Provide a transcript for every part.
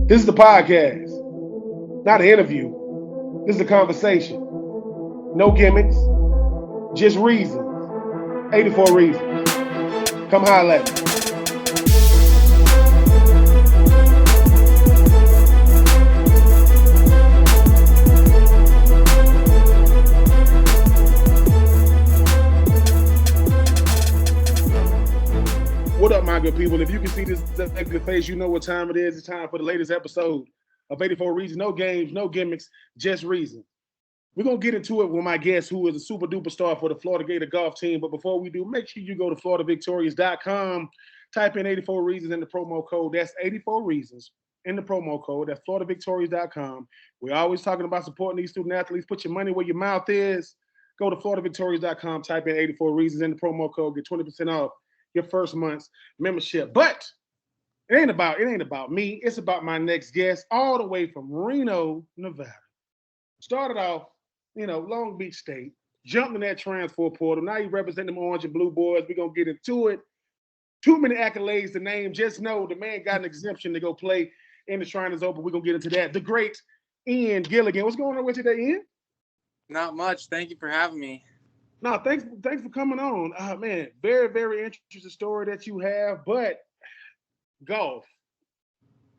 This is the podcast, not an interview. This is a conversation. No gimmicks, just reasons. 84 reasons. Come holler at me. What up, my good people? If you can see this good face, you know what time it is. It's time for the latest episode of 84 Reasons. No games, no gimmicks, just reasons. We're going to get into it with my guest, who is a super duper star for the Florida Gator golf team. But before we do, make sure you go to floridavictorious.com, type in 84 Reasons in the promo code. That's 84 Reasons in the promo code. That's floridavictorious.com. We're always talking about supporting these student athletes. Put your money where your mouth is. Go to floridavictorious.com, type in 84 Reasons in the promo code, get 20% off your first month's membership. But it ain't about me. It's about my next guest, all the way from Reno, Nevada. Started off, Long Beach State, jumped in that transfer portal. Now you represent them orange and blue boys. We're gonna get into it. Too many accolades to name. Just know the man got an exemption to go play in the Shriners Open. We're gonna get into that. The great Ian Gilligan. What's going on with you today, Ian? Not much. Thank you for having me. No, thanks for coming on. Man, very, very interesting story that you have. But golf,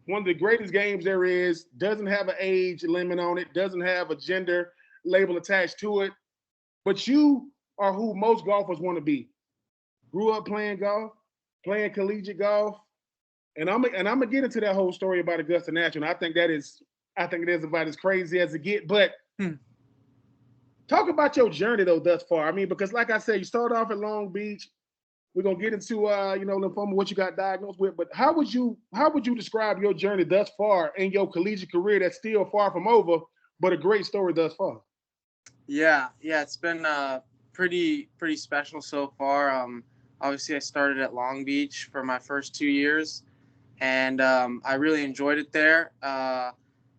one of the greatest games there is, doesn't have an age limit on it, doesn't have a gender label attached to it. But you are who most golfers want to be. Grew up playing golf, playing collegiate golf, and I'm gonna get into that whole story about Augusta National. I think it is about as crazy as it get. But talk about your journey though thus far. I mean, because like I said, you started off at Long Beach. We're gonna get into lymphoma, what you got diagnosed with. But how would you describe your journey thus far in your collegiate career that's still far from over, but a great story thus far? Yeah, it's been pretty special so far. Obviously, I started at Long Beach for my first 2 years, and I really enjoyed it there.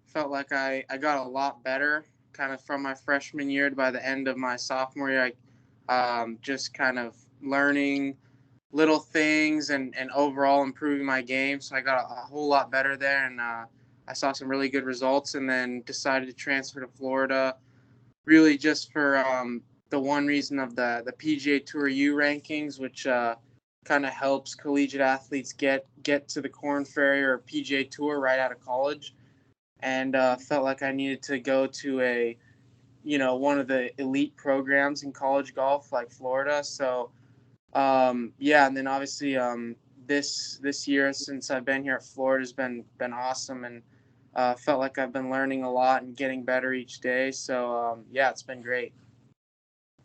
Felt like I got a lot better kind of from my freshman year to by the end of my sophomore year. I just kind of learning little things and overall improving my game. So I got a whole lot better there, and I saw some really good results, and then decided to transfer to Florida, really just for the one reason of the PGA Tour U rankings, which kind of helps collegiate athletes get to the Korn Ferry or PGA Tour right out of college. And felt like I needed to go to one of the elite programs in college golf like Florida. So and then obviously this year since I've been here at Florida has been awesome, and felt like I've been learning a lot and getting better each day. So it's been great.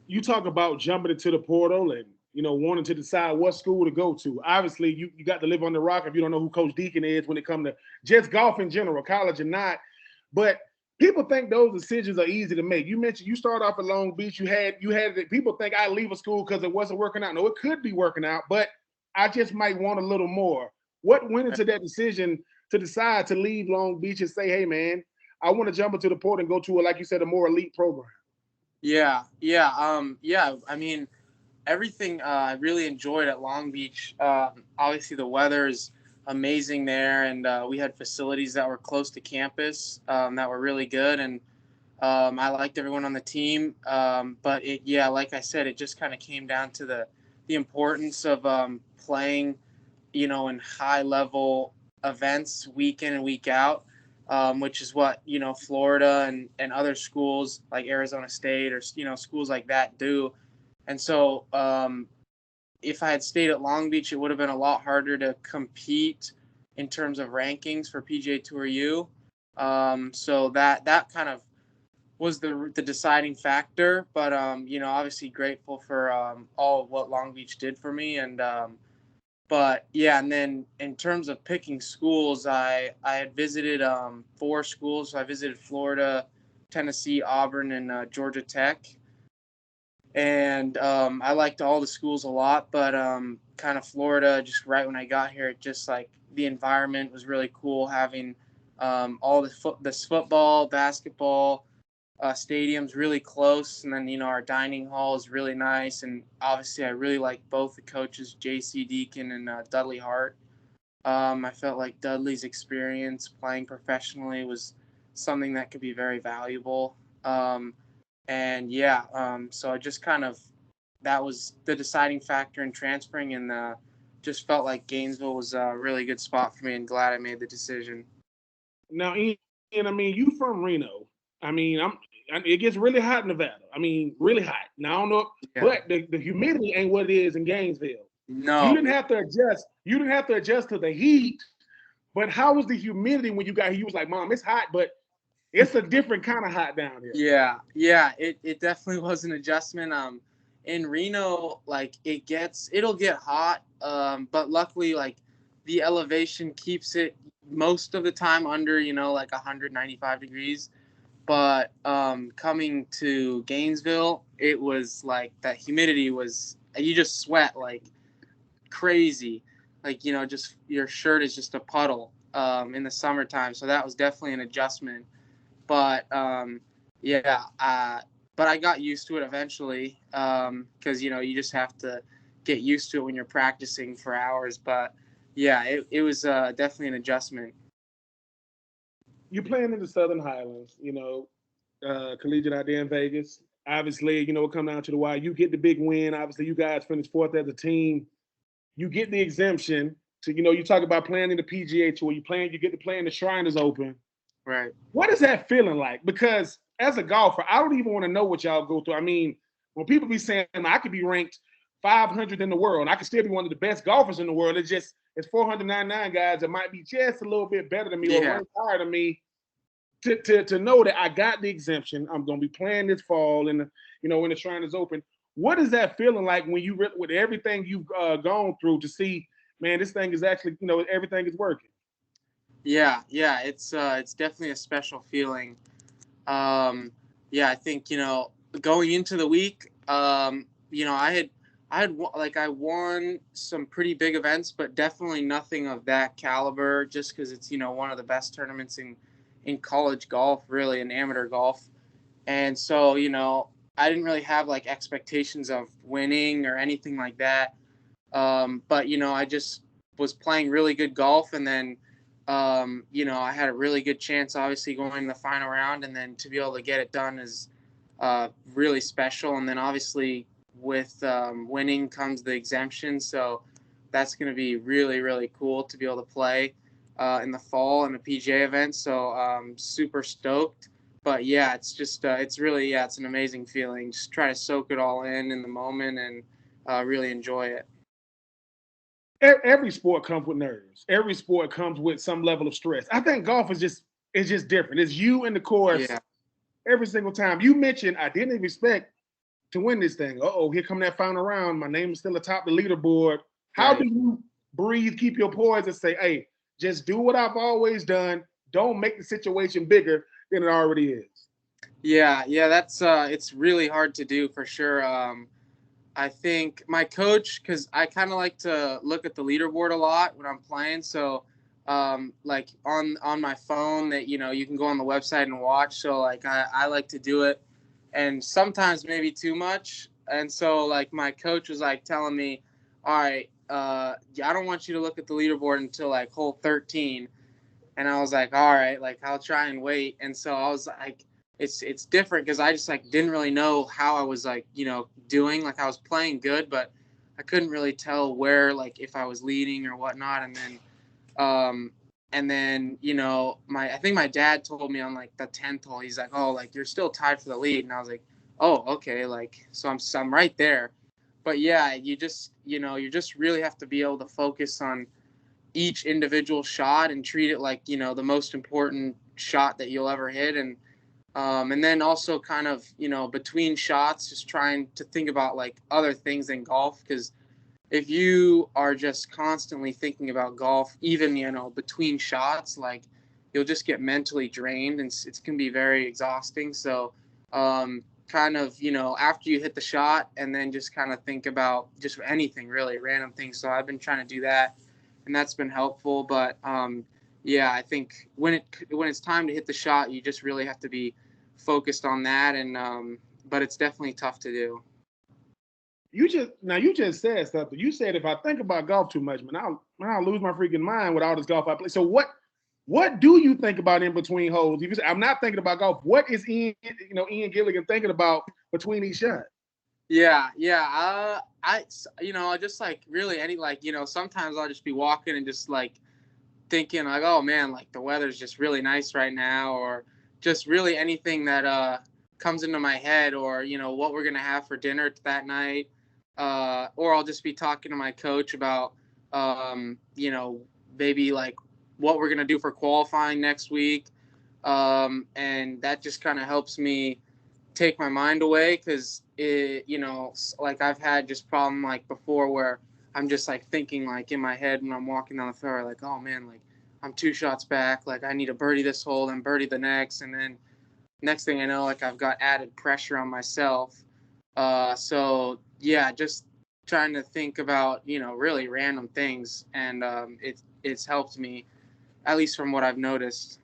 You talk about jumping into the portal and wanting to decide what school to go to. Obviously, you got to live on the rock if you don't know who Coach Deacon is when it comes to just golf in general, college or not. But people think those decisions are easy to make. You mentioned you started off at Long Beach. You had people think I leave a school because it wasn't working out. No, it could be working out, but I just might want a little more. What went into that decision to decide to leave Long Beach and say, hey man, I want to jump into the portal and go to like you said, a more elite program? Yeah. I mean, everything I really enjoyed at Long Beach. Obviously, the weather is amazing there, and we had facilities that were close to campus that were really good, and I liked everyone on the team. But like I said, it just kind of came down to the importance of playing, in high level events week in and week out. Which is what Florida and other schools like Arizona State or schools like that do. And so if I had stayed at Long Beach, it would have been a lot harder to compete in terms of rankings for PGA Tour U. So that kind of was the deciding factor. But obviously grateful for all of what Long Beach did for me. And and then in terms of picking schools, I had visited 4 schools. So I visited Florida, Tennessee, Auburn, and Georgia Tech. And I liked all the schools a lot, but kind of Florida, just right when I got here, it just like the environment was really cool, having all this football, basketball, stadium's really close, and then our dining hall is really nice, and obviously I really like both the coaches, J.C. Deacon and Dudley Hart. I felt like Dudley's experience playing professionally was something that could be very valuable. And yeah, so I just kind of that was the deciding factor in transferring, and just felt like Gainesville was a really good spot for me, and glad I made the decision. Now, Ian, I mean, you from Reno. I mean, it gets really hot in Nevada. I mean, really hot. Now I don't know, Yeah. but the humidity ain't what it is in Gainesville. You No. didn't have to adjust. You didn't have to adjust to the heat. But how was the humidity when you got here? You was like, Mom, it's hot, but it's a different kind of hot down here. Yeah. It definitely was an adjustment. In Reno, like it'll get hot. But luckily, like the elevation keeps it most of the time under, like 195 degrees. But coming to Gainesville, it was like that humidity was, you just sweat like crazy. Like, just your shirt is just a puddle in the summertime. So that was definitely an adjustment. But yeah, but I got used to it eventually, because you just have to get used to it when you're practicing for hours. But yeah, it was definitely an adjustment. You're playing in the Southern Highlands, collegiate out there in Vegas. Obviously, it come down to the wire. You get the big win. Obviously, you guys finished fourth as a team. You get the exemption to, you talk about playing in the PGA Tour. You get to play in the Shriners Open. Right. What is that feeling like? Because as a golfer, I don't even want to know what y'all go through. I mean, when people be saying I could be ranked 500 in the world, I could still be one of the best golfers in the world. It's 499 guys that might be just a little bit better than me or ranked higher than me. To know that I got the exemption, I'm going to be playing this fall, and when the Shriners Open. What is that feeling like when you with everything you've gone through to see, man, this thing is actually, everything is working? Yeah, it's definitely a special feeling. Yeah, I think going into the week, I won some pretty big events, but definitely nothing of that caliber. Just because it's one of the best tournaments in college golf, really, in amateur golf, and so I didn't really have like expectations of winning or anything like that. But I just was playing really good golf, and then I had a really good chance, obviously, going to the final round, and then to be able to get it done is really special. And then obviously with winning comes the exemption, so that's going to be really, really cool to be able to play in the fall in a PGA event. So super stoked. But yeah, it's just it's really, it's an amazing feeling. Just try to soak it all in the moment, and really enjoy it. Every sport comes with nerves. Every sport comes with some level of stress. I think golf is just different. It's you and the course every single time. You mentioned I didn't expect to win this thing. Here come that final round. My name is still atop the leaderboard. How do you breathe, keep your poise, and say, hey, just do what I've always done. Don't make the situation bigger than it already is. Yeah, that's it's really hard to do for sure. I think my coach, because I kind of like to look at the leaderboard a lot when I'm playing. So, like on my phone, that you can go on the website and watch. So like I like to do it, and sometimes maybe too much. And so like my coach was like telling me, all right, I don't want you to look at the leaderboard until like hole 13. And I was like, all right, like I'll try and wait. And so I was like, it's different because I just like didn't really know how I was like doing. Like I was playing good, but I couldn't really tell where, like if I was leading or whatnot. And then my I think my dad told me on like the 10th hole, he's like, oh, like you're still tied for the lead. And I was like, oh, okay, like so I'm right there. But yeah, you just really have to be able to focus on each individual shot and treat it like the most important shot that you'll ever hit. And then also kind of between shots, just trying to think about like other things in golf, because if you are just constantly thinking about golf, even between shots, like you'll just get mentally drained, and it can be very exhausting. So kind of after you hit the shot, and then just kind of think about just anything, really random things. So I've been trying to do that, and that's been helpful. But yeah, I think when it's time to hit the shot, you just really have to be focused on that. And but it's definitely tough to do. You just said something. You said if I think about golf too much, man, I'll lose my freaking mind with all this golf I play. So what do you think about in between holes? If you say, I'm not thinking about golf, what is Ian Gilligan thinking about between each shot? Yeah. Just like really sometimes I'll just be walking and just like thinking like, oh man, like the weather's just really nice right now, or just really anything that comes into my head, or what we're gonna have for dinner that night, or I'll just be talking to my coach about maybe like what we're gonna do for qualifying next week, and that just kind of helps me take my mind away, because like I've had just problem like before where I'm just like thinking like in my head when I'm walking down the fairway, like, oh man, like I'm 2 shots back, like I need to birdie this hole and birdie the next, and then next thing I know, like I've got added pressure on myself. So yeah, just trying to think about really random things, and it's helped me, at least from what I've noticed.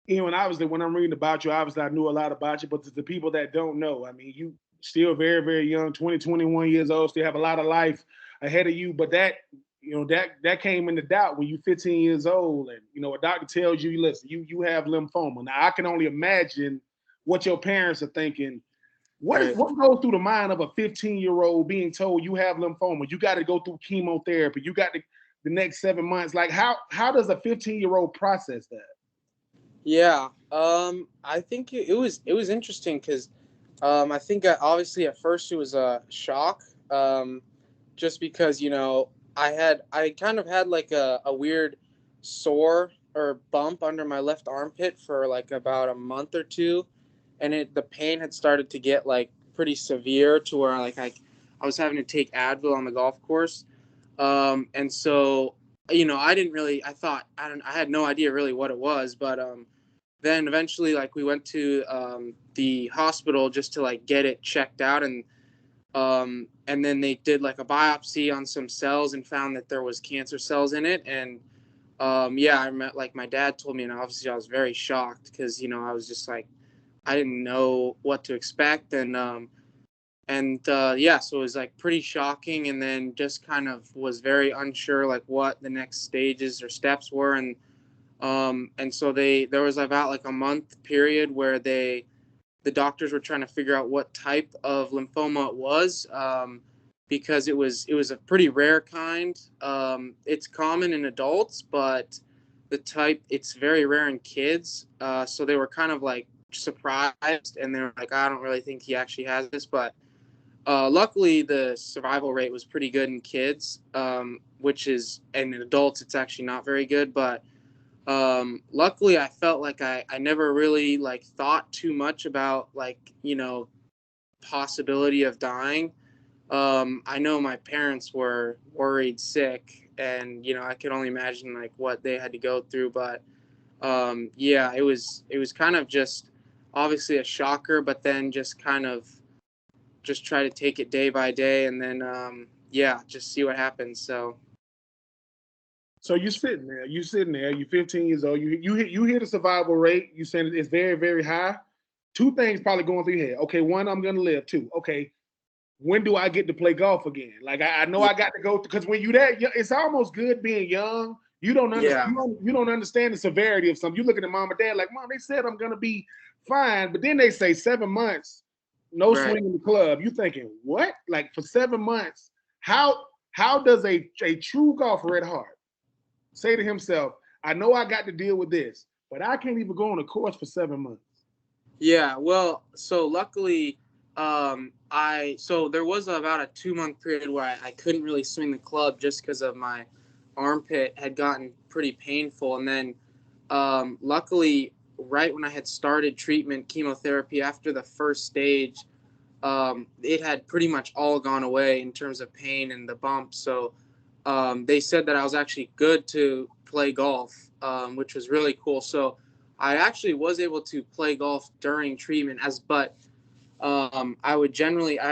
Ian, obviously, when I'm reading about you, obviously I knew a lot about you, but to the people that don't know, I mean, you still very, very young, 20, 21 years old, still have a lot of life ahead of you. But that came into doubt when you're 15 years old, and a doctor tells you, listen, you have lymphoma. Now I can only imagine what your parents are thinking. What goes through the mind of a 15-year-old being told you have lymphoma? You got to go through chemotherapy. You got the next 7 months. Like how does a 15-year-old process that? Yeah, I think it was interesting because I think obviously at first it was a shock, just because I kind of had like a weird sore or bump under my left armpit for like about a month or two, and the pain had started to get like pretty severe to where like I was having to take Advil on the golf course, and so I had no idea really what it was, but then eventually like we went to the hospital just to like get it checked out, and then they did like a biopsy on some cells and found that there was cancer cells in it. And I met, like my dad told me, and obviously I was very shocked because I was just like, I didn't know what to expect. So it was like pretty shocking, and then just kind of was very unsure like what the next stages or steps were. And so there was about like a month period where the doctors were trying to figure out what type of lymphoma it was, because it was a pretty rare kind. It's common in adults, but it's very rare in kids. So they were kind of like surprised, and they were like, I don't really think he actually has this, but luckily the survival rate was pretty good in kids, and in adults it's actually not very good, but luckily I felt like I never really like thought too much about like possibility of dying. I know my parents were worried sick, and I could only imagine like what they had to go through, but it was kind of just obviously a shocker, but then just kind of just try to take it day by day, and then just see what happens. So you're sitting there. You're 15 years old. You hear the survival rate. You saying it's very, very high. Two things probably going through your head. Okay, one, I'm gonna live. Two, okay, when do I get to play golf again? Like I know I got to go because when you that, it's almost good being young. You don't understand. Yeah. You don't understand the severity of something. You look at the mom and dad like, Mom, they said I'm gonna be fine, but then they say 7 months, no Right. swing in the club. You thinking what? Like for 7 months? How does a true golfer at heart say to himself, I know I got to deal with this, but I can't even go on a course for 7 months? Yeah, well, so luckily, there was about a 2-month period where I couldn't really swing the club just because of my armpit had gotten pretty painful. And then, luckily, right when I had started treatment chemotherapy after the first stage, it had pretty much all gone away in terms of pain and the bump. So, they said that I was actually good to play golf, which was really cool. So I actually was able to play golf during treatment, I'd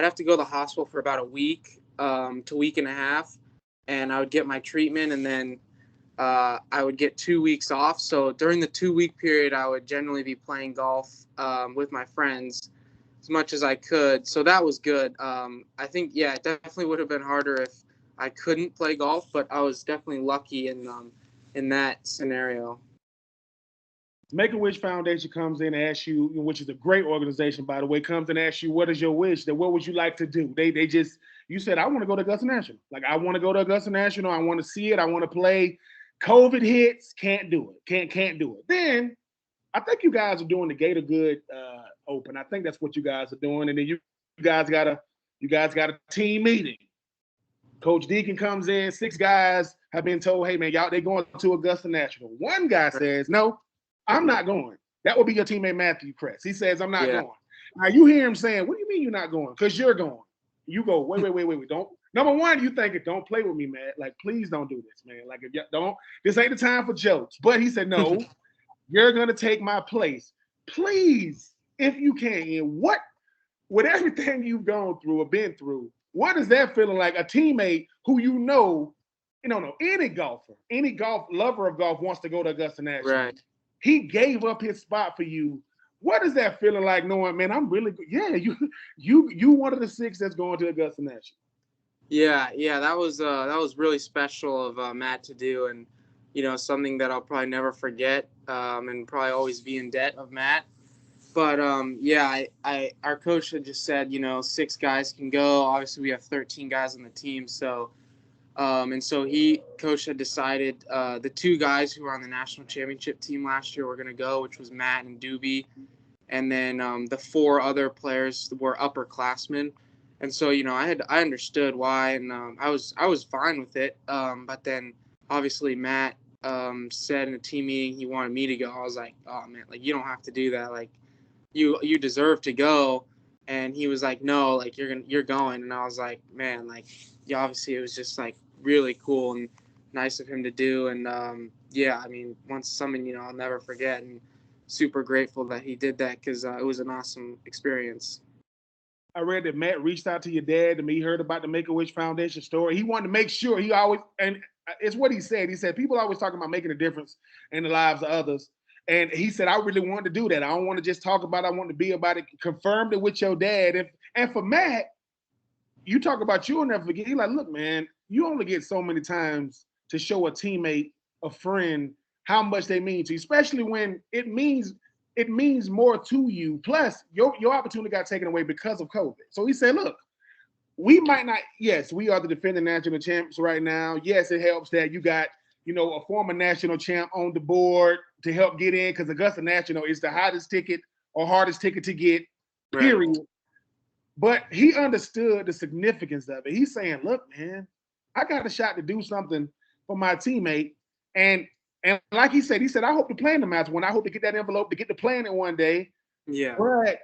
have to go to the hospital for about a week, to week and a half, and I would get my treatment, and then I would get 2 weeks off. So during the 2-week period, I would generally be playing golf with my friends as much as I could. So that was good. I think, yeah, it definitely would have been harder if I couldn't play golf, but I was definitely lucky in that scenario. Make-A-Wish Foundation comes in and asks you, which is a great organization, by the way, comes and asks you, what is your wish? That what would you like to do? They just, you said, I want to go to Augusta National. Like, I want to go to Augusta National. I want to see it. I want to play. COVID hits, can't do it. Can't do it. Then I think you guys are doing the Gator Good Open. I think that's what you guys are doing. And then you guys got a team meeting. Coach Deacon comes in. 6 guys have been told, hey man, y'all, they going to Augusta National. One guy says, no, I'm not going. That would be your teammate Matthew Kress. He says, I'm not going. Now you hear him saying, what do you mean you're not going? Because you're going. You go, wait. Don't. Number one, you think it, don't play with me, man. Like, please don't do this, man. Like, if you don't, this ain't the time for jokes. But he said, no, you're gonna take my place. Please, if you can. And what, with everything you've gone through or been through, what is that feeling like? A teammate who any golfer, any golf lover of golf wants to go to Augusta National. Right. He gave up his spot for you. What is that feeling like knowing, man, I'm really good? Yeah, you one of the 6 that's going to Augusta National. Yeah, that was really special of Matt to do, and something that I'll probably never forget, and probably always be in debt of Matt. But our coach had just said 6 guys can go. Obviously, we have 13 guys on the team, so coach had decided the 2 guys who were on the national championship team last year were going to go, which was Matt and Doobie, and then the 4 other players were upperclassmen. And so, I understood why, and I was fine with it. But then, obviously, Matt said in a team meeting he wanted me to go. I was like, oh man, like, you don't have to do that. Like, you deserve to go. And he was like, no, like, you're going. And I was like, man, like, yeah, obviously it was just like really cool and nice of him to do. And once something I'll never forget, and super grateful that he did that, because it was an awesome experience. I read that Matt reached out to your dad and he heard about the Make-A-Wish Foundation story. He wanted to make sure and it's what he said. He said, people always talking about making a difference in the lives of others. And he said, I really wanted to do that. I don't want to just talk about it. I want to be about it. Confirmed it with your dad. And for Matt, you talk about, you'll never forget. He's like, look, man, you only get so many times to show a teammate, a friend, how much they mean to you, especially when it means more to you. Plus, your opportunity got taken away because of COVID. So he said, look, we might not, yes, we are the defending national champs right now. Yes, it helps that you got, a former national champ on the board to help get in, because Augusta National is the hottest ticket or hardest ticket to get, period. Right. But he understood the significance of it. He's saying, look, man, I got a shot to do something for my teammate. And like he said, I hope to play in the match one. I hope to get that envelope, to get to playing it one day. Yeah. But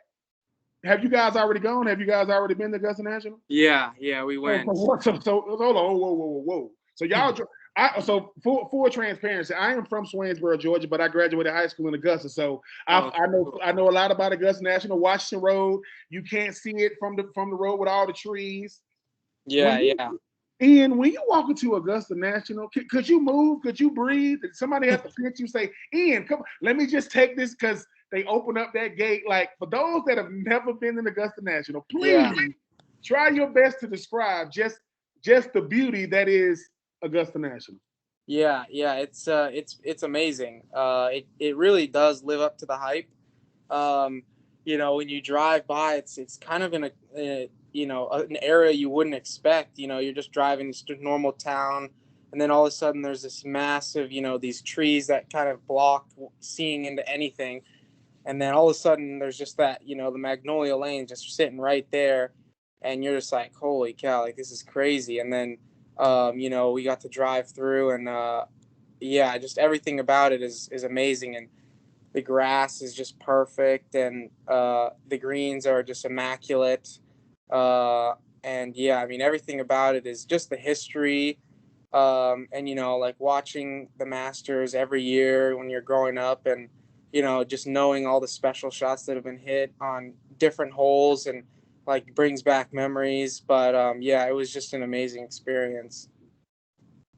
have you guys already gone? Have you guys already been to Augusta National? Yeah, we went. So hold on, whoa. So y'all, so full transparency, I am from Swainsboro, Georgia, but I graduated high school in Augusta. So I know a lot about Augusta National, Washington Road. You can't see it from the road with all the trees. Yeah. Ian, when you walk into Augusta National, could you move? Could you breathe? Did somebody have to pinch you, say, Ian, come on, let me just take this, because they open up that gate. Like, for those that have never been in Augusta National, please try your best to describe just the beauty that is Augusta National. Yeah, it's amazing. It really does live up to the hype. When you drive by, it's kind of in an area you wouldn't expect. You're just driving just a normal town, and then all of a sudden there's this massive, these trees that kind of block seeing into anything. And then all of a sudden there's just that, the Magnolia Lane just sitting right there, and you're just like, holy cow, like, this is crazy. And then, we got to drive through, and just everyththing about it is amazing. And the grass is just perfect, and the greens are just immaculate. Everything about it is just the history. Like watching the Masters every year when you're growing up, and, just knowing all the special shots that have been hit on different holes, and like brings back memories. But it was just an amazing experience.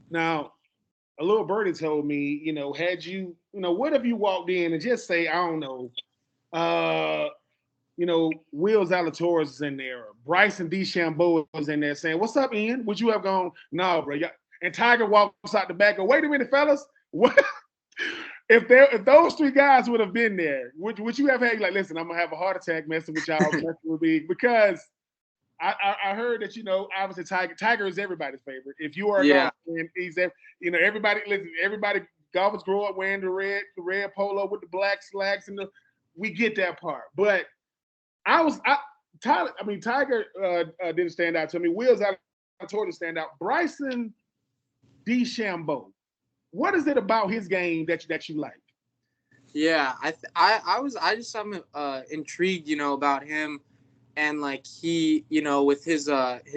Now, a little birdie told me, had you, what if you walked in and just say, I don't know, Will Zalatoris is in there, Bryson DeChambeau is in there saying, "What's up, Ian? Would you have gone? No, bro." And Tiger walks out the back and, "Wait a minute, fellas. What if those three guys would have been there? Would you have had like, listen, I'm gonna have a heart attack messing with y'all messing with me because I heard that obviously Tiger is everybody's favorite. If you are a golfer, he's everybody. Listen, everybody golfers grow up wearing the red polo with the black slacks we get that part. But Tiger didn't stand out to me. Will's out to stand out. Bryson DeChambeau. What is it about his game that you like? Yeah, I'm intrigued, about him. And like he, with his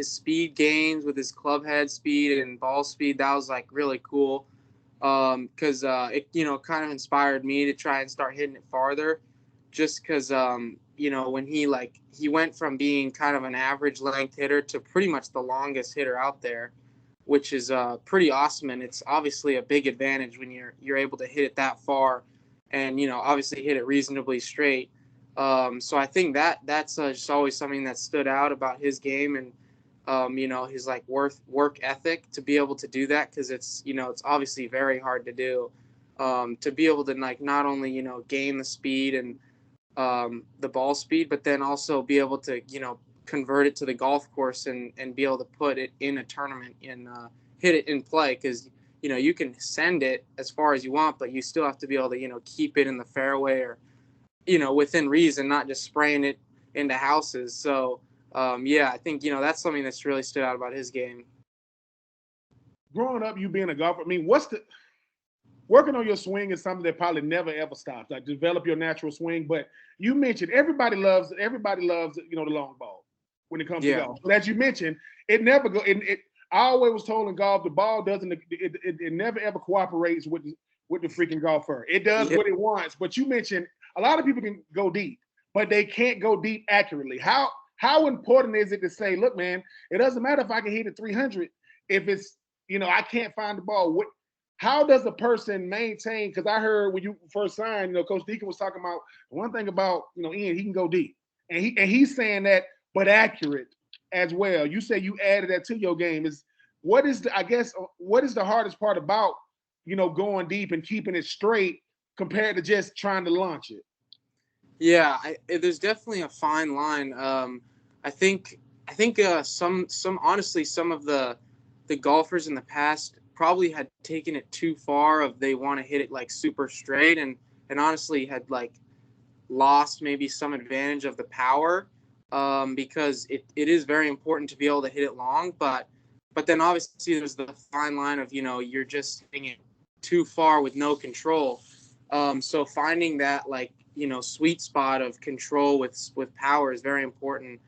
speed gains, with his club head speed and ball speed, that was like really cool. Because it kind of inspired me to try and start hitting it farther, just because when he went from being kind of an average length hitter to pretty much the longest hitter out there, which is pretty awesome, and it's obviously a big advantage when you're able to hit it that far, and obviously hit it reasonably straight. So I think that's just always something that stood out about his game, and his like work ethic to be able to do that, because it's obviously very hard to do, to be able to like not only gain the speed and the ball speed, but then also be able to convert it to the golf course and be able to put it in a tournament and hit it in play, because you can send it as far as you want, but you still have to be able to keep it in the fairway or within reason, not just spraying it into houses. So, I think, that's something that's really stood out about his game. Growing up, you being a golfer, I mean, working on your swing is something that probably never ever stops. Like develop your natural swing. But you mentioned everybody loves, the long ball when it comes to golf. But as you mentioned, it never go. I always was told in golf, the ball doesn't. It never ever cooperates with the freaking golfer. It does what it wants. But you mentioned a lot of people can go deep, but they can't go deep accurately. How important is it to say, look, man, it doesn't matter if I can hit it 300 if it's I can't find the ball. How does a person maintain? Because I heard when you first signed, Coach Deacon was talking about one thing about Ian, he can go deep, and he's saying that, but accurate as well. You say you added that to your game. What is the hardest part about going deep and keeping it straight compared to just trying to launch it? Yeah, there's definitely a fine line. I think some honestly, some of the golfers in the past probably had taken it too far. Of they want to hit it like super straight, and honestly had like lost maybe some advantage of the power, because it is very important to be able to hit it long, but then obviously there's the fine line of you're just hitting it too far with no control. So finding that like sweet spot of control with power is very important.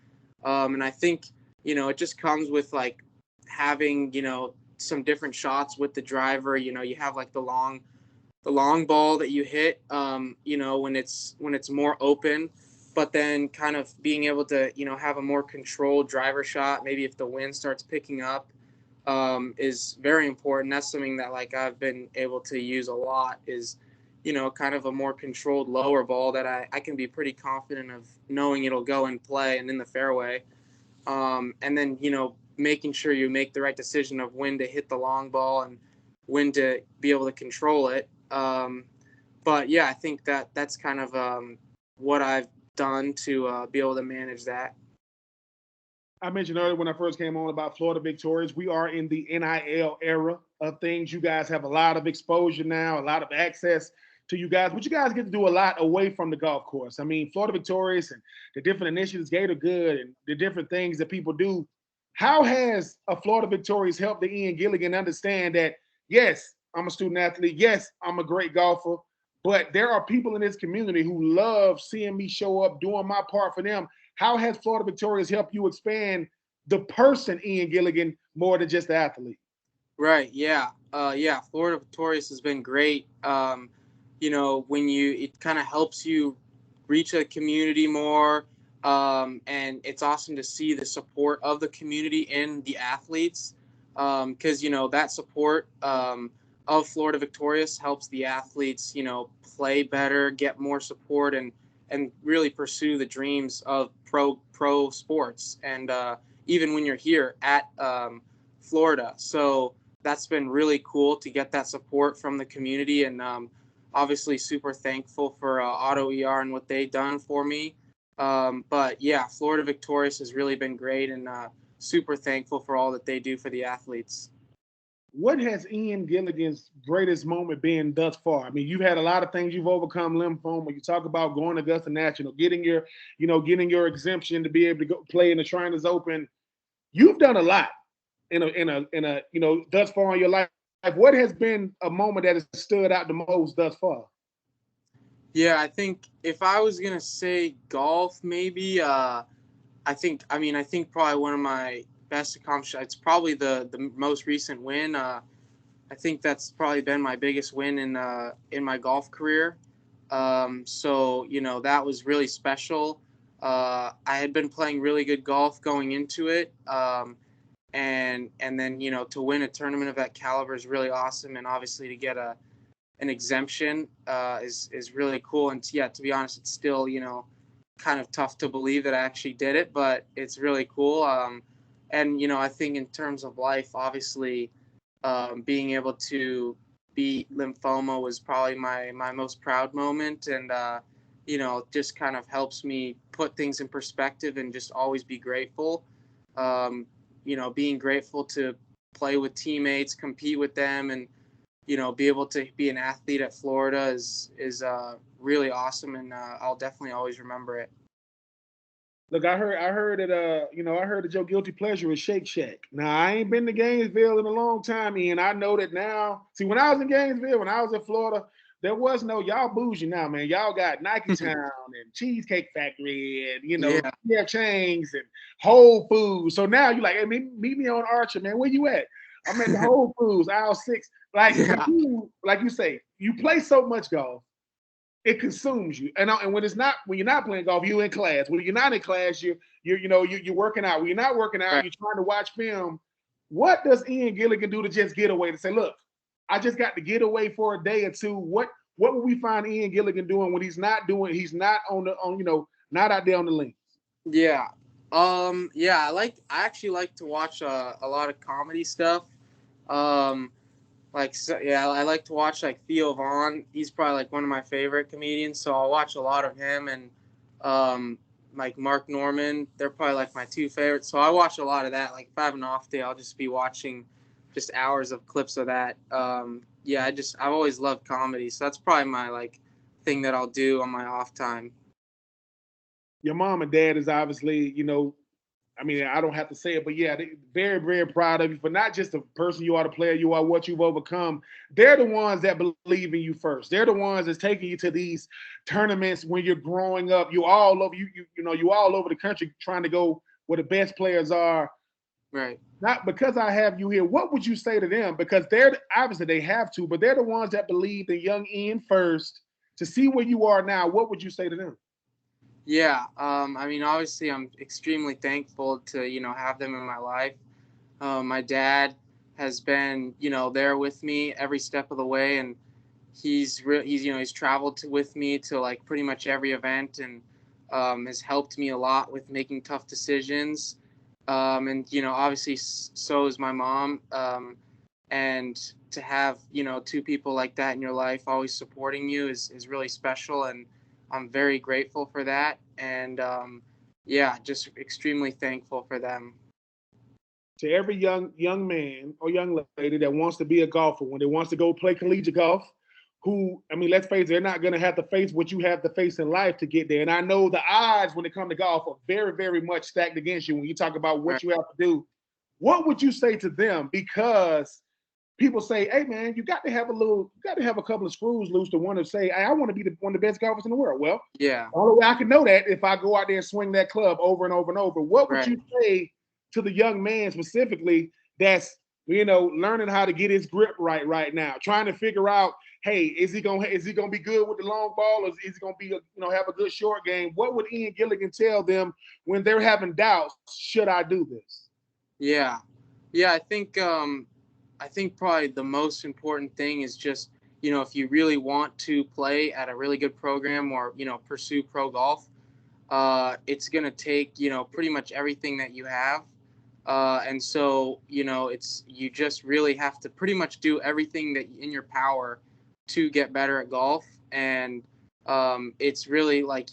And I think it just comes with like having some different shots with the driver. You have like the long ball that you hit when it's more open, but then kind of being able to have a more controlled driver shot, maybe if the wind starts picking up, is very important. That's something that like I've been able to use a lot, is kind of a more controlled lower ball that I can be pretty confident of knowing it'll go in play and in the fairway. And then, making sure you make the right decision of when to hit the long ball and when to be able to control it. But yeah, I think that's kind of what I've done to be able to manage that. I mentioned earlier when I first came on about Florida Victorious, we are in the NIL era of things. You guys have a lot of exposure now, a lot of access to you guys, but you guys get to do a lot away from the golf course. I mean, Florida Victorious and the different initiatives, Gator Good, and the different things that people do. How has a Florida Victorious helped the Ian Gilligan understand that, yes, I'm a student athlete, yes, I'm a great golfer, but there are people in this community who love seeing me show up, doing my part for them. How has Florida Victorious helped you expand the person Ian Gilligan more than just the athlete? Right. Yeah. Florida Victorious has been great. It kind of helps you reach a community more. And it's awesome to see the support of the community in the athletes. Because, that support of Florida Victorious helps the athletes, play better, get more support, and and really pursue the dreams of pro sports, and even when you're here at Florida. So that's been really cool to get that support from the community, and obviously super thankful for Auto ER and what they've done for me. But yeah, Florida Victorious has really been great, and super thankful for all that they do for the athletes. What has Ian Gilligan's greatest moment been thus far? I mean, you've had a lot of things you've overcome, lymphoma. You talk about going to Augusta National, getting your exemption to be able to go play in the Shriners Open. You've done a lot in a thus far in your life. What has been a moment that has stood out the most thus far? Yeah, I think if I was gonna say golf, maybe I think probably one of my best accomplishments. It's probably the most recent win. I think that's probably been my biggest win in my golf career. So that was really special. I had been playing really good golf going into it, and then to win a tournament of that caliber is really awesome, and obviously to get an exemption is really cool. And yeah, to be honest, it's still kind of tough to believe that I actually did it, but it's really cool. And I think in terms of life, obviously, being able to beat lymphoma was probably my most proud moment, and just kind of helps me put things in perspective and just always be grateful. Being grateful to play with teammates, compete with them, and be able to be an athlete at Florida is really awesome, and I'll definitely always remember it. Look, I heard that your guilty pleasure is Shake Shack. Now I ain't been to Gainesville in a long time, Ian. I know that now. See, when I was in Gainesville, when I was in Florida, there was no y'all bougie now, man. Y'all got Nike Town and Cheesecake Factory and Yeah, Chains and Whole Foods. So now you're like, hey, meet me on Archer, man. Where you at? I'm at the Whole Foods, aisle 6. Like yeah, you, like you say, you play so much golf it consumes you. And when you're not playing golf, you're in class. When you're not in class, you're working out. When you're not working out, right. you're trying to watch film. What does Ian Gilligan do to just get away? To say, look, I just got to get away for a day or two. What will we find Ian Gilligan doing when he's not not not out there on the links? Yeah. Yeah, I actually like to watch a lot of comedy stuff. Um, yeah, I like to watch like Theo Vaughn. He's probably like one of my favorite comedians, so I'll watch a lot of him, and um, like Mark Norman. They're probably like my two favorites. So I watch a lot of that. Like if I have an off day, I'll just be watching just hours of clips of that. Yeah, I've always loved comedy, so that's probably my like thing that I'll do on my off time. Your mom and dad is obviously, I mean, I don't have to say it, but yeah, they very, very proud of you for not just the person you are, the player you are, what you've overcome. They're the ones that believe in you first. They're the ones that's taking you to these tournaments when you're growing up. You all over you all over the country trying to go where the best players are. Right. Not because I have you here. What would you say to them? Because they're obviously they have to, but they're the ones that believed in young Ian first to see where you are now. What would you say to them? Yeah. I mean, obviously, I'm extremely thankful to have them in my life. My dad has been there with me every step of the way, and he's traveled with me to like pretty much every event, and has helped me a lot with making tough decisions. And obviously, so is my mom. And to have two people like that in your life always supporting you is really special, and I'm very grateful for that. And yeah, just extremely thankful for them. To every young man or young lady that wants to be a golfer, when they wants to go play collegiate golf, who I mean, let's face it, they're not going to have to face what you have to face in life to get there. And I know the odds when it comes to golf are very, very much stacked against you. When you talk about what Right. you have to do, what would you say to them? Because people say, "Hey, man, you got to have a couple of screws loose to want to say, hey, I want to be one of the best golfers in the world." Well, Yeah. the only way I can know that if I go out there and swing that club over and over and over. What would Right. you say to the young man specifically that's learning how to get his grip right now, trying to figure out, hey, is he gonna be good with the long ball, or is he gonna be have a good short game? What would Ian Gilligan tell them when they're having doubts? Should I do this? Yeah. Yeah. I think probably the most important thing is just if you really want to play at a really good program or, pursue pro golf, it's going to take, pretty much everything that you have. And so, you just really have to pretty much do everything that in your power to get better at golf. And it's really like,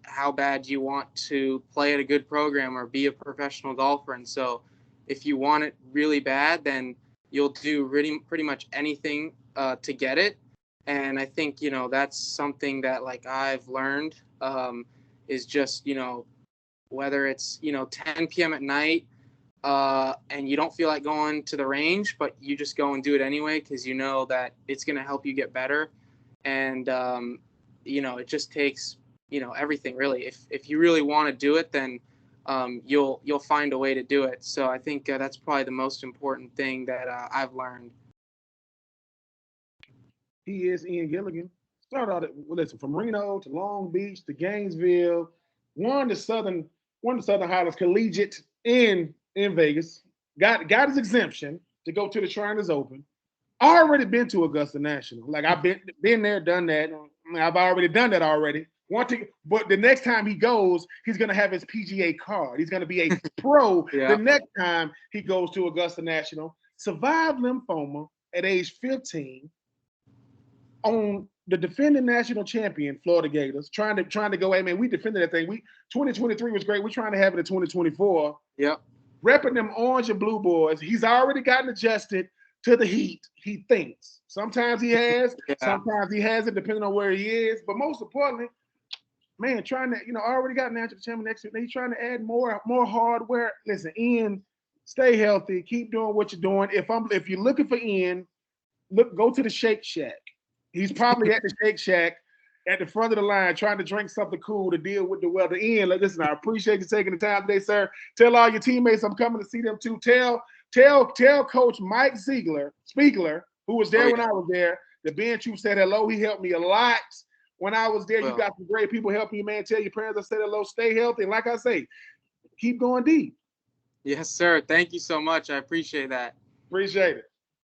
how bad do you want to play at a good program or be a professional golfer? And so if you want it really bad, then you'll do really pretty much anything to get it. And I think, that's something that like I've learned is just, whether it's, 10 p.m. at night and you don't feel like going to the range, but you just go and do it anyway because you know that it's going to help you get better. And, it just takes, everything really. If you really want to do it, then you'll find a way to do it. So I think that's probably the most important thing that I've learned. He is Ian Gilligan. Started out, listen, from Reno to Long Beach to Gainesville, won the Southern Highlands Collegiate in Vegas. Got his exemption to go to the Shriners Open. Already been to Augusta National. Like I've been there, done that. I've already done that already. But the next time he goes, he's gonna have his PGA card. He's gonna be a pro the next time he goes to Augusta National. Survived lymphoma at age 15 on the defending national champion, Florida Gators, trying to go, hey man, we defended that thing. 2023 was great. We're trying to have it in 2024. Yep. Repping them orange and blue boys. He's already gotten adjusted to the heat, he thinks. Sometimes he has, sometimes he hasn't, depending on where he is. But most importantly, man, trying to, already got national champion next year. He's trying to add more hardware. Listen, Ian, stay healthy. Keep doing what you're doing. If you're looking for Ian, go to the Shake Shack. He's probably at the Shake Shack at the front of the line trying to drink something cool to deal with the weather. Ian, listen, I appreciate you taking the time today, sir. Tell all your teammates I'm coming to see them too. Tell Coach Mike Spiegler, who was there when I was there, the Ben Troupe said hello. He helped me a lot when I was there. You got some great people helping you, man. Tell your parents I said hello. Stay healthy. And like I say, keep going deep. Yes, sir. Thank you so much. I appreciate that. Appreciate it.